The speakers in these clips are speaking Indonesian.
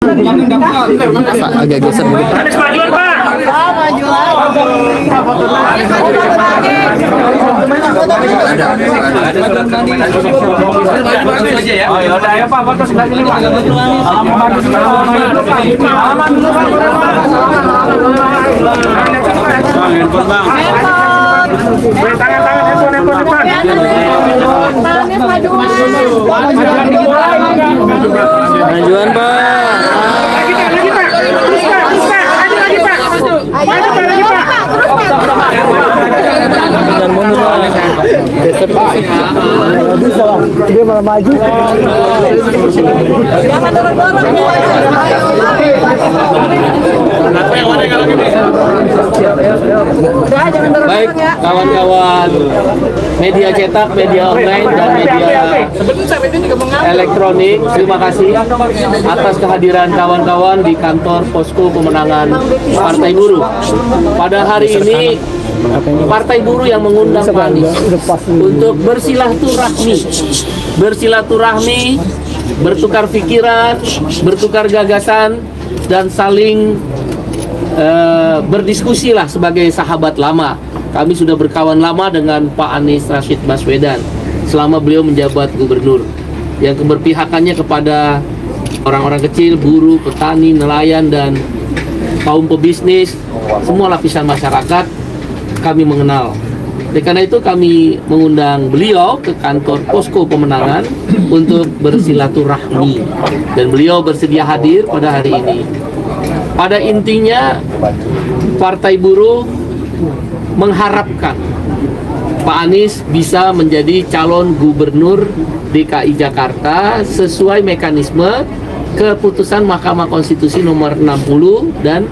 Agak geser dulu. Anies majuan Pak. Oh ya udah ya Pak, foto sebelah sini Pak. Salaman dulu Pak. Handphone Bang. Tangan handphone depan. Majuan Pak. Dan mundur geser bisa Bang, dia malah maju. Baik kawan-kawan media cetak, media online dan media elektronik, terima kasih atas kehadiran kawan-kawan di kantor Posko Pemenangan Partai Buruh. Pada hari ini Partai Buruh yang mengundang Pak Anies untuk bersilaturahmi, bertukar pikiran, bertukar gagasan, dan saling berdiskusi lah sebagai sahabat lama. Kami sudah berkawan lama dengan Pak Anies Rashid Baswedan selama beliau menjabat gubernur, yang keberpihakannya kepada orang-orang kecil, buruh, petani, nelayan, dan kaum pebisnis, semua lapisan masyarakat kami mengenal. Oleh karena itu kami mengundang beliau ke kantor Posko Pemenangan untuk bersilaturahmi, dan beliau bersedia hadir pada hari ini. Pada intinya Partai Buruh mengharapkan Pak Anies bisa menjadi calon gubernur DKI Jakarta sesuai mekanisme keputusan Mahkamah Konstitusi nomor 60 dan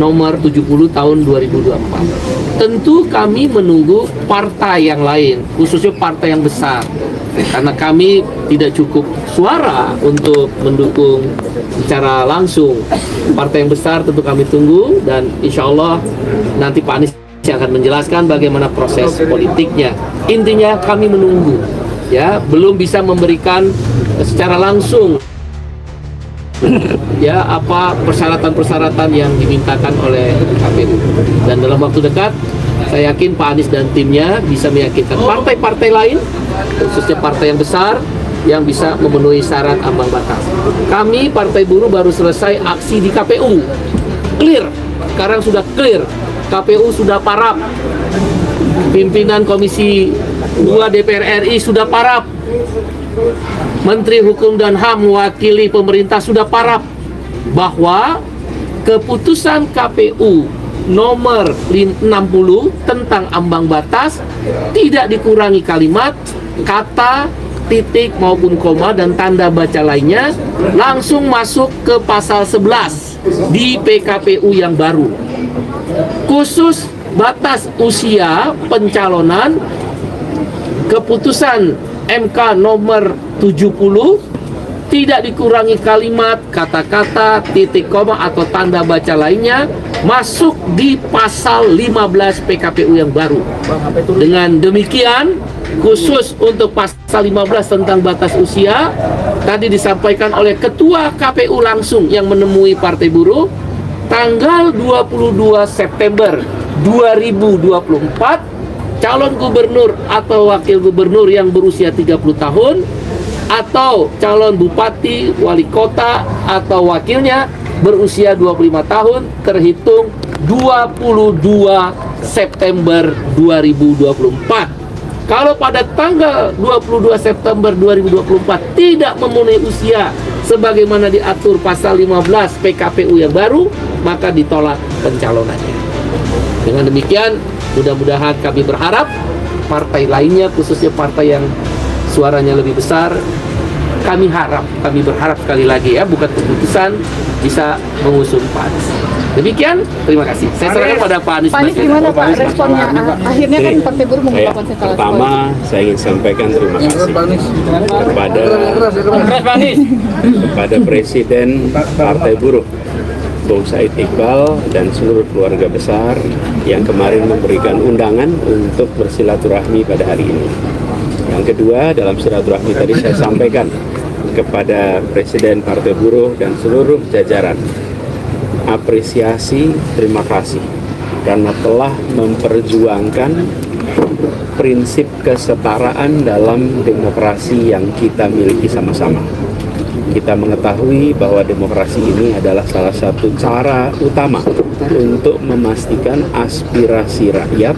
nomor 70 tahun 2024. Tentu kami menunggu partai yang lain, khususnya partai yang besar, karena kami tidak cukup suara untuk mendukung secara langsung. Partai yang besar tentu kami tunggu, dan insya Allah nanti Pak Anies akan menjelaskan bagaimana proses politiknya. Intinya kami menunggu, ya, belum bisa memberikan secara langsung ya apa persyaratan-persyaratan yang dimintakan oleh KPU. Dan dalam waktu dekat saya yakin Pak Anies dan timnya bisa meyakinkan partai-partai lain, khususnya partai yang besar, yang bisa memenuhi syarat ambang batas. Kami Partai Buruh baru selesai aksi di KPU, clear, sekarang sudah clear, KPU sudah parap, pimpinan Komisi 2 DPR RI sudah parap, Menteri Hukum dan HAM mewakili pemerintah sudah parap bahwa keputusan KPU nomor 60 tentang ambang batas tidak dikurangi kalimat, kata, titik maupun koma dan tanda baca lainnya, langsung masuk ke pasal 11 di PKPU yang baru. Khusus batas usia pencalonan, keputusan MK nomor 70 tidak dikurangi kalimat, kata-kata, titik koma atau tanda baca lainnya, masuk di pasal 15 PKPU yang baru. Dengan demikian, khusus untuk pasal 15 tentang batas usia, tadi disampaikan oleh Ketua KPU langsung yang menemui Partai Buruh, tanggal 22 September 2024, calon gubernur atau wakil gubernur yang berusia 30 tahun atau calon bupati, wali kota atau wakilnya berusia 25 tahun terhitung 22 September 2024. Kalau pada tanggal 22 September 2024 tidak memenuhi usia sebagaimana diatur pasal 15 PKPU yang baru, maka ditolak pencalonannya. Dengan demikian, mudah-mudahan kami berharap partai lainnya, khususnya partai yang suaranya lebih besar, kami berharap sekali lagi ya, bukan keputusan, bisa mengusung Pak Anies. Demikian, terima kasih. Saya serahkan pada Pak Anies. Pak Anies gimana Pak responnya? Akhirnya kan Partai Buruh membuka konstelasi. Pertama, saya ingin sampaikan terima kasih kepada Presiden Partai Buruh, Bung Said Iqbal, dan seluruh keluarga besar yang kemarin memberikan undangan untuk bersilaturahmi pada hari ini. Yang kedua, dalam silaturahmi tadi saya sampaikan kepada Presiden Partai Buruh dan seluruh jajaran. Apresiasi, terima kasih karena telah memperjuangkan prinsip kesetaraan dalam demokrasi yang kita miliki sama-sama. Kita mengetahui bahwa demokrasi ini adalah salah satu cara utama untuk memastikan aspirasi rakyat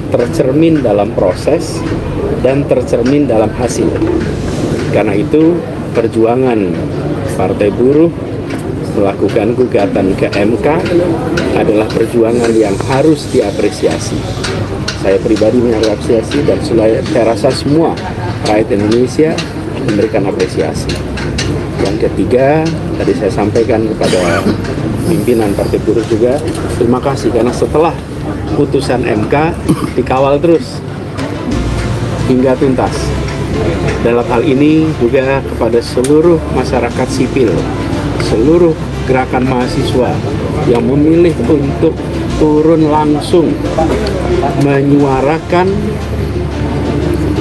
tercermin dalam proses dan tercermin dalam hasil. Karena itu, perjuangan Partai Buruh melakukan gugatan ke MK adalah perjuangan yang harus diapresiasi. Saya pribadi mengapresiasi dan saya rasa semua rakyat Indonesia memberikan apresiasi. Yang ketiga, tadi saya sampaikan kepada pimpinan Partai Buruh juga, terima kasih karena setelah putusan MK dikawal terus hingga tuntas. Dalam hal ini juga kepada seluruh masyarakat sipil, seluruh gerakan mahasiswa yang memilih untuk turun langsung menyuarakan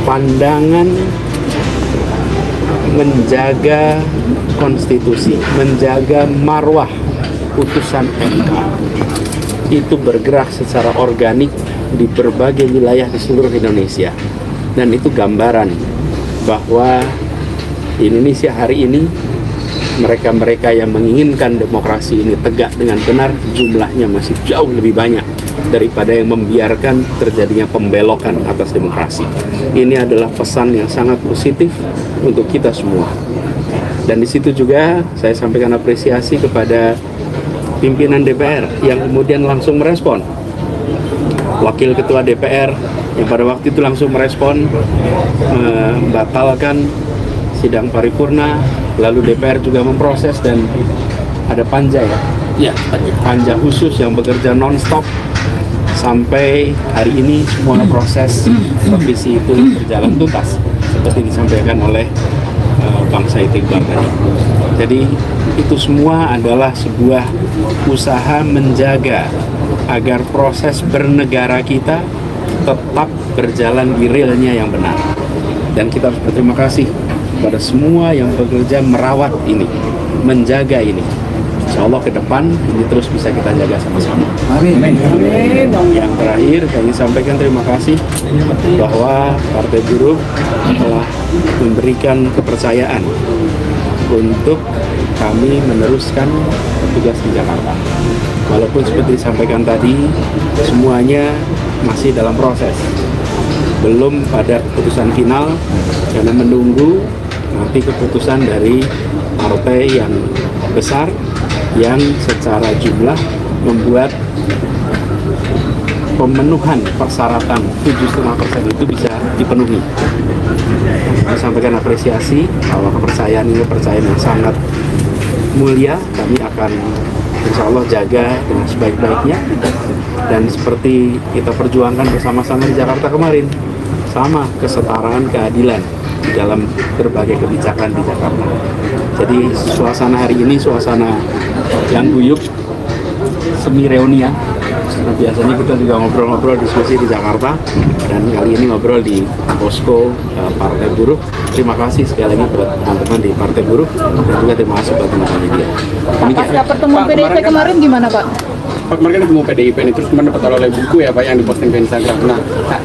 pandangan menjaga konstitusi, menjaga marwah putusan MK. Itu bergerak secara organik di berbagai wilayah di seluruh Indonesia. Dan itu gambaran bahwa di Indonesia hari ini mereka-mereka yang menginginkan demokrasi ini tegak dengan benar jumlahnya masih jauh lebih banyak daripada yang membiarkan terjadinya pembelokan atas demokrasi. Ini adalah pesan yang sangat positif untuk kita semua. Dan di situ juga saya sampaikan apresiasi kepada pimpinan DPR yang kemudian langsung merespon. Wakil Ketua DPR yang pada waktu itu langsung merespon membatalkan sidang paripurna, lalu DPR juga memproses dan ada panja ya, panja khusus yang bekerja non-stop sampai hari ini semua proses revisi itu berjalan tuntas seperti disampaikan oleh Bang Said Iqbal tadi. Jadi itu semua adalah sebuah usaha menjaga agar proses bernegara kita tetap berjalan di realnya yang benar. Dan kita harus berterima kasih pada semua yang bekerja merawat ini, menjaga ini. Insya Allah ke depan ini terus bisa kita jaga sama-sama. Amin. Yang terakhir kami sampaikan terima kasih bahwa Partai Buruh telah memberikan kepercayaan untuk kami meneruskan tugas di Jakarta. Walaupun seperti disampaikan tadi, semuanya masih dalam proses. Belum pada keputusan final karena menunggu nanti keputusan dari partai yang besar yang secara jumlah membuat pemenuhan persyaratan 7,5% itu bisa dipenuhi. Saya sampaikan apresiasi bahwa kepercayaan ini kepercayaan yang sangat mulia. Kami akan insya Allah jaga dengan sebaik-baiknya. Dan seperti kita perjuangkan bersama-sama di Jakarta kemarin, sama kesetaraan, keadilan di dalam berbagai kebijakan di Jakarta. Jadi suasana hari ini suasana yang guyup, semi reunian. Biasanya kita juga ngobrol-ngobrol diskusi di Jakarta dan kali ini ngobrol di posko Partai Buruh. Terima kasih sekali lagi buat teman-teman di Partai Buruh dan juga terima kasih buat teman-teman media. Pasca pertemuan PDIP kemarin gimana Pak? Pak kemarin kan ketemu PDIP ini terus teman dapat oleh buku ya Pak yang diposting ke Instagram. Nah,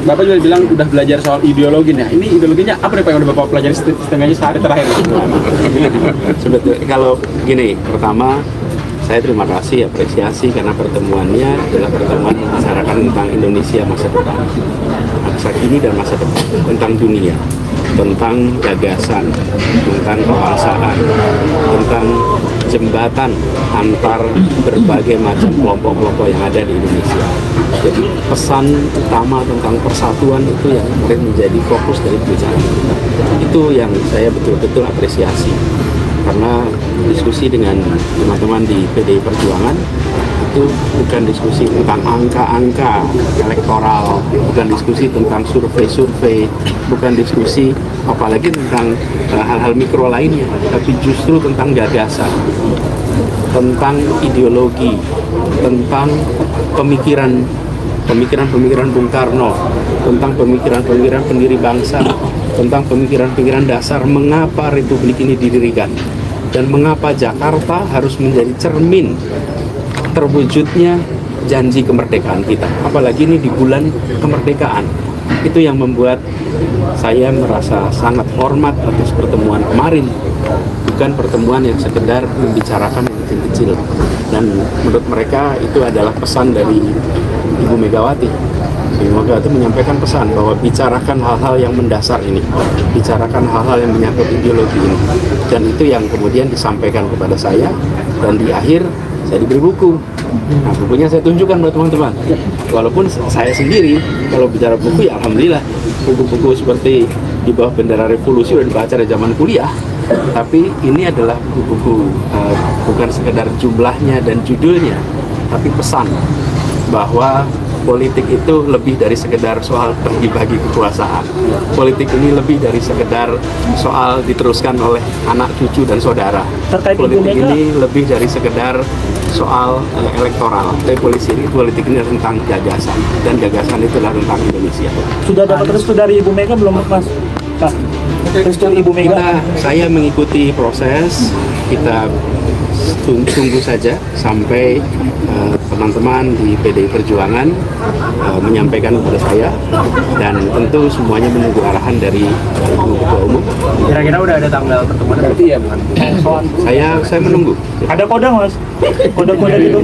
Bapak juga bilang udah belajar soal ideologi. Nah, ini ideologinya apa nih Pak yang udah Bapak pelajari setengahnya sehari terakhir? Sebetulnya kalau gini, pertama saya terima kasih, apresiasi karena pertemuannya adalah pertemuan masyarakat tentang Indonesia masa depan, masa kini dan masa depan, tentang dunia, tentang gagasan, tentang kebangsaan, tentang jembatan antar berbagai macam kelompok-kelompok yang ada di Indonesia. Jadi pesan utama tentang persatuan itu yang menjadi fokus dari pembicaraan kita. Itu yang saya betul-betul apresiasi. Karena diskusi dengan teman-teman di PDI Perjuangan itu bukan diskusi tentang angka-angka elektoral, bukan diskusi tentang survei-survei, bukan diskusi apalagi tentang hal-hal mikro lainnya, tapi justru tentang gagasan, tentang ideologi, tentang pemikiran Bung Karno, tentang pemikiran pendiri bangsa, tentang pemikiran-pemikiran dasar mengapa Republik ini didirikan dan mengapa Jakarta harus menjadi cermin terwujudnya janji kemerdekaan kita. Apalagi ini di bulan kemerdekaan. Itu yang membuat saya merasa sangat hormat atas pertemuan kemarin. Bukan pertemuan yang sekedar membicarakan yang kecil-kecil. Dan menurut mereka itu adalah pesan dari Ibu Megawati. Ibu Megawati menyampaikan pesan bahwa bicarakan hal-hal yang mendasar ini, bicarakan hal-hal yang menyangkut ideologi ini. Dan itu yang kemudian disampaikan kepada saya, dan di akhir saya diberi buku. Nah, bukunya saya tunjukkan buat teman-teman. Walaupun saya sendiri kalau bicara buku ya alhamdulillah, buku-buku seperti Di Bawah Bendera Revolusi udah dibaca dari zaman kuliah. Tapi ini adalah buku-buku bukan sekedar jumlahnya dan judulnya, tapi pesan bahwa politik itu lebih dari sekedar soal bagi-bagi kekuasaan. Politik ini lebih dari sekedar soal diteruskan oleh anak, cucu, dan saudara. Politik ini lebih dari sekedar soal elektoral. Tapi politik ini tentang gagasan, dan gagasan itu adalah tentang Indonesia. Sudah dapat restu dari Ibu Mega belum, Mas? Pak, restu Ibu Mega? Saya mengikuti proses, kita tunggu saja sampai teman-teman di PDI Perjuangan menyampaikan kepada saya, dan tentu semuanya menunggu arahan dari Ibu Ketua Umum. Kira-kira udah ada tanggal pertemuan berarti ya, bukan? Saya menunggu. Ada kode, Mas? Kode-kode gitu?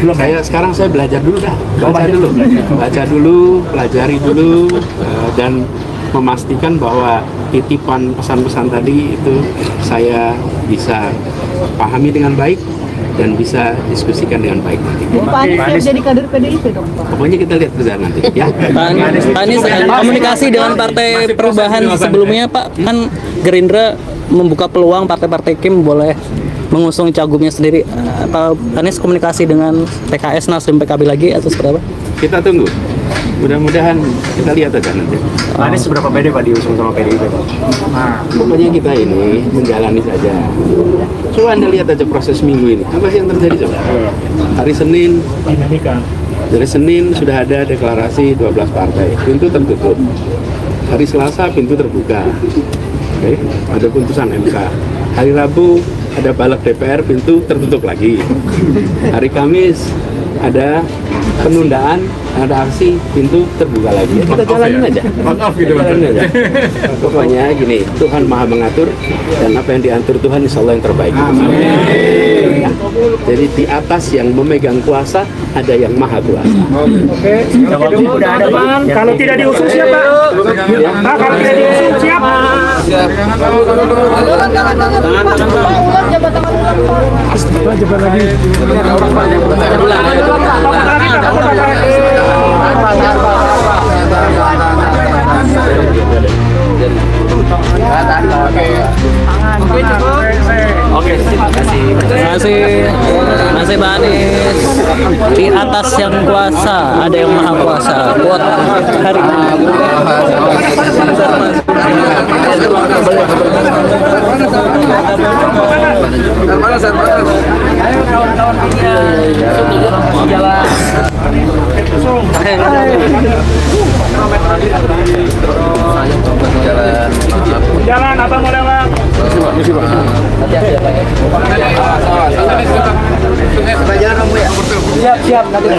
Belum. Sekarang saya belajar dulu dah, baca dulu, pelajari dulu, dan memastikan bahwa titipan pesan-pesan tadi itu saya bisa pahami dengan baik dan bisa diskusikan dengan baik nanti. Pak Anies siap jadi kader PDIP dong, Pak? Pokoknya kita lihat berjalan nanti, ya. Pak Anies, komunikasi dengan Partai Perubahan sebelumnya, Pak, kan Gerindra membuka peluang partai-partai Kim boleh mengusung cagupnya sendiri. Pak Anies komunikasi dengan PKS, Nasdem, PKB lagi atau seperti apa? Kita tunggu. Mudah-mudahan kita lihat aja nanti. Pak Anies seberapa pede Pak diusung sama PDIP? Pokoknya kita ini menjalani saja. Coba Anda lihat aja proses minggu ini. Apa sih yang terjadi coba? Hari Senin, dari Senin sudah ada deklarasi 12 partai. Pintu tertutup. Hari Selasa pintu terbuka. Oke, ada putusan MK. Hari Rabu ada balik DPR, pintu tertutup lagi. Hari Kamis ada penundaan, ada aksi, pintu terbuka lagi. Kita jalanin aja. Jalanin aja. Pokoknya gini, Tuhan Maha mengatur, dan apa yang diatur Tuhan insya Allah yang terbaik. Ya. Jadi di atas yang memegang kuasa ada yang Maha Kuasa. Oke, udah ada, Bang. Kalau tidak diusung siapa? Pak, kalau tidak diusung siapa? Jabat lagi. Oke, terima kasih Pak Anies. Di atas yang kuasa ada yang maha kuasa. Buat hari ini. Jalan apa mau lewat? Siap nanti.